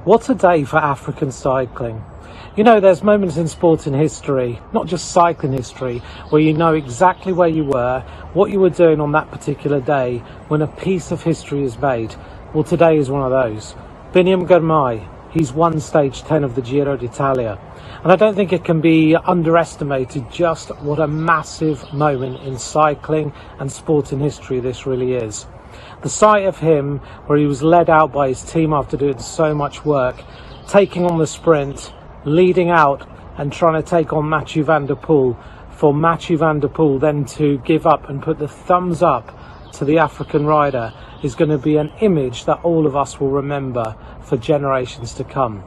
What a day for African cycling. You know, there's moments in sport and history, not just cycling history, where you know exactly where you were, what you were doing on that particular day, when a piece of history is made. Well, today is one of those. Biniam Girmay, he's won stage 10 of the Giro d'Italia. And I don't think it can be underestimated just what a massive moment in cycling and sport and history this really is. The sight of him, where he was led out by his team after doing so much work, taking on the sprint, leading out and trying to take on Mathieu van der Poel, for Mathieu van der Poel then to give up and put the thumbs up to the African rider, is going to be an image that all of us will remember for generations to come.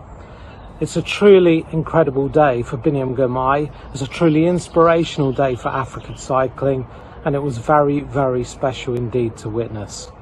It's a truly incredible day for Biniam Girmay. It's a truly inspirational day for African cycling, and it was very, very special indeed to witness.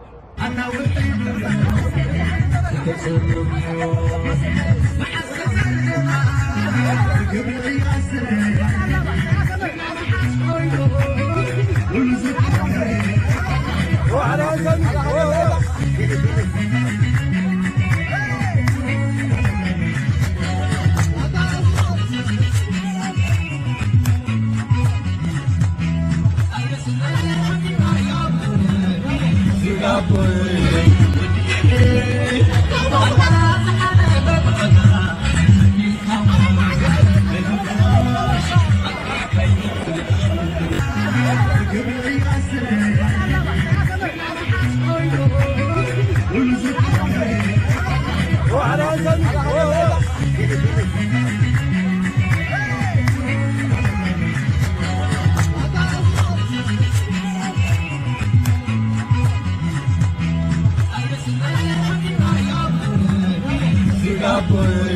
Boy.